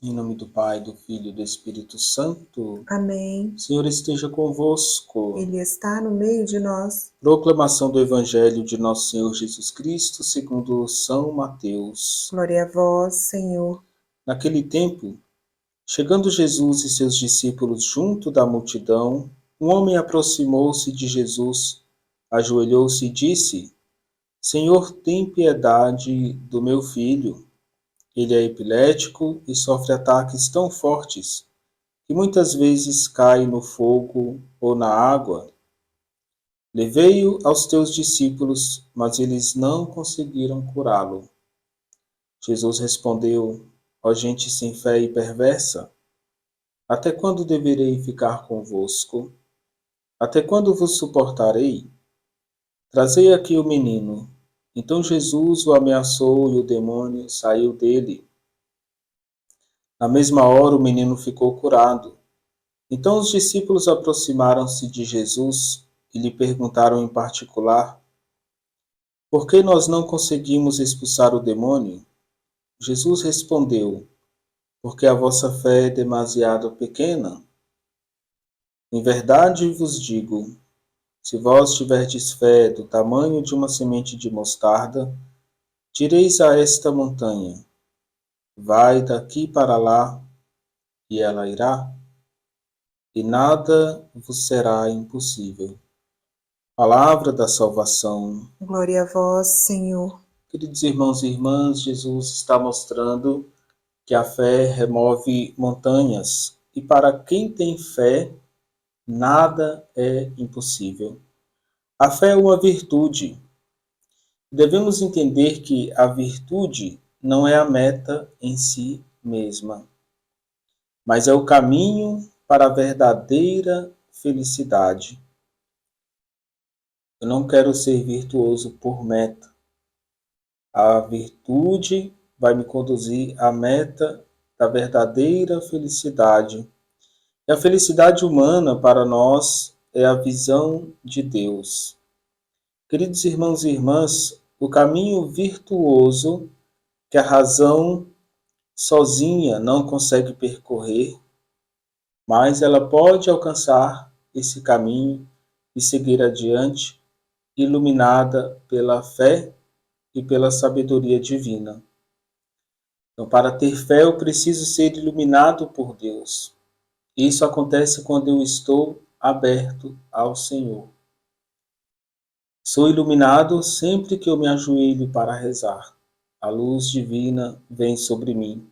Em nome do Pai, do Filho e do Espírito Santo. Amém. O Senhor esteja convosco. Ele está no meio de nós. Proclamação do Evangelho de Nosso Senhor Jesus Cristo, segundo São Mateus. Glória a vós, Senhor. Naquele tempo, chegando Jesus e seus discípulos junto da multidão, um homem aproximou-se de Jesus, ajoelhou-se e disse: Senhor, tem piedade do meu filho. Ele é epilético e sofre ataques tão fortes que muitas vezes cai no fogo ou na água. Levei-o aos teus discípulos, mas eles não conseguiram curá-lo. Jesus respondeu: Ó gente sem fé e perversa, até quando deverei ficar convosco? Até quando vos suportarei? Trazei aqui o menino. Então Jesus o ameaçou e o demônio saiu dele. Na mesma hora o menino ficou curado. Então os discípulos aproximaram-se de Jesus e lhe perguntaram em particular: Por que nós não conseguimos expulsar o demônio? Jesus respondeu: Porque a vossa fé é demasiado pequena. Em verdade vos digo, se vós tiverdes fé do tamanho de uma semente de mostarda, direis a esta montanha: Vai daqui para lá, e ela irá, e nada vos será impossível. Palavra da salvação. Glória a vós, Senhor. Queridos irmãos e irmãs, Jesus está mostrando que a fé remove montanhas e para quem tem fé, nada é impossível. A fé é uma virtude. Devemos entender que a virtude não é a meta em si mesma, mas é o caminho para a verdadeira felicidade. Eu não quero ser virtuoso por meta. A virtude vai me conduzir à meta da verdadeira felicidade. E a felicidade humana para nós é a visão de Deus. Queridos irmãos e irmãs, o caminho virtuoso que a razão sozinha não consegue percorrer, mas ela pode alcançar esse caminho e seguir adiante, iluminada pela fé e pela sabedoria divina. Então, para ter fé, eu preciso ser iluminado por Deus. Isso acontece quando eu estou aberto ao Senhor. Sou iluminado sempre que eu me ajoelho para rezar. A luz divina vem sobre mim.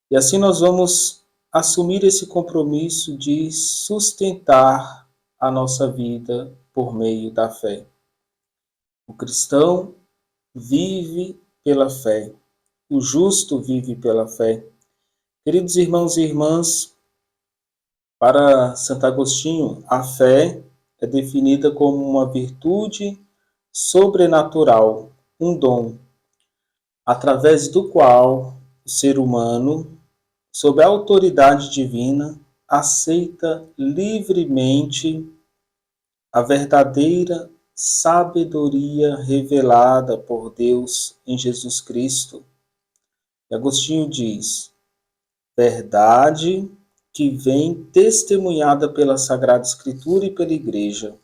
E assim nós vamos assumir esse compromisso de sustentar a nossa vida por meio da fé. O cristão vive pela fé. O justo vive pela fé. Queridos irmãos e irmãs, para Santo Agostinho, a fé é definida como uma virtude sobrenatural, um dom, através do qual o ser humano, sob a autoridade divina, aceita livremente a verdadeira sabedoria revelada por Deus em Jesus Cristo. E Agostinho diz: verdade que vem testemunhada pela Sagrada Escritura e pela Igreja.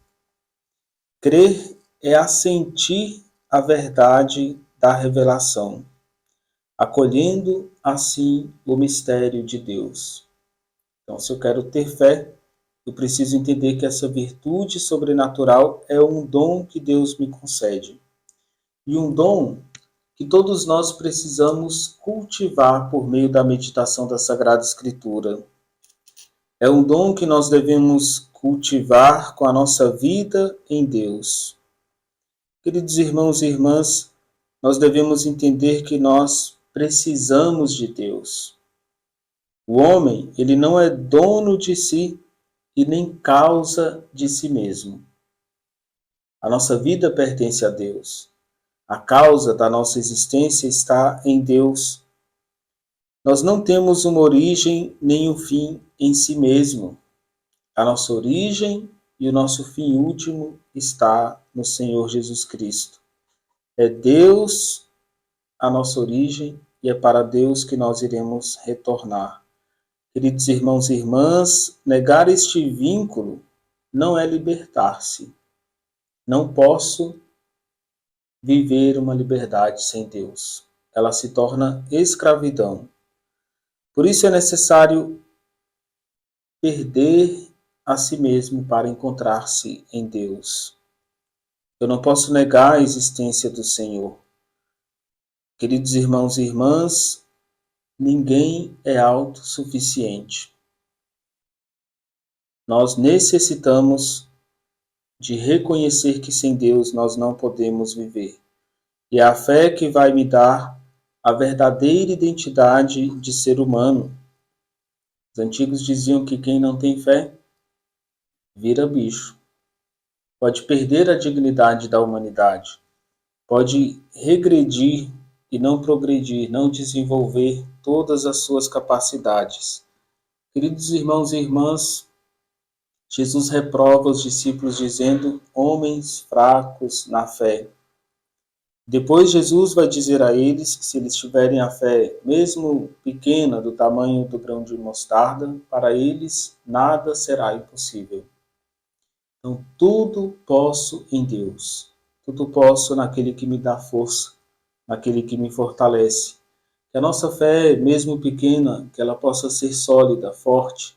Crer é assentir a verdade da revelação, acolhendo assim o mistério de Deus. Então, se eu quero ter fé, eu preciso entender que essa virtude sobrenatural é um dom que Deus me concede. E um dom que todos nós precisamos cultivar por meio da meditação da Sagrada Escritura. É um dom que nós devemos cultivar com a nossa vida em Deus. Queridos irmãos e irmãs, nós devemos entender que nós precisamos de Deus. O homem, ele não é dono de si e nem causa de si mesmo. A nossa vida pertence a Deus. A causa da nossa existência está em Deus. Nós não temos uma origem nem um fim em si mesmo. A nossa origem e o nosso fim último está no Senhor Jesus Cristo. É Deus a nossa origem e é para Deus que nós iremos retornar. Queridos irmãos e irmãs, negar este vínculo não é libertar-se. Não posso viver uma liberdade sem Deus. Ela se torna escravidão. Por isso é necessário perder a si mesmo para encontrar-se em Deus. Eu não posso negar a existência do Senhor. Queridos irmãos e irmãs, ninguém é autossuficiente. Nós necessitamos de reconhecer que sem Deus nós não podemos viver. E é a fé que vai me dar a verdadeira identidade de ser humano. Os antigos diziam que quem não tem fé vira bicho. Pode perder a dignidade da humanidade. Pode regredir e não progredir, não desenvolver todas as suas capacidades. Queridos irmãos e irmãs, Jesus reprova os discípulos dizendo, homens fracos na fé. Depois Jesus vai dizer a eles que se eles tiverem a fé, mesmo pequena, do tamanho do grão de mostarda, para eles nada será impossível. Então, tudo posso em Deus. Tudo posso naquele que me dá força, naquele que me fortalece. Que a nossa fé, mesmo pequena, que ela possa ser sólida, forte,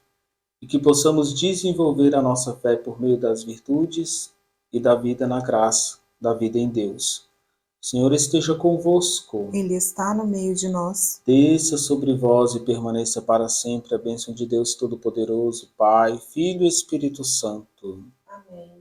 e que possamos desenvolver a nossa fé por meio das virtudes e da vida na graça, da vida em Deus. O Senhor esteja convosco. Ele está no meio de nós. Desça sobre vós e permaneça para sempre a bênção de Deus Todo-Poderoso, Pai, Filho e Espírito Santo. Amém.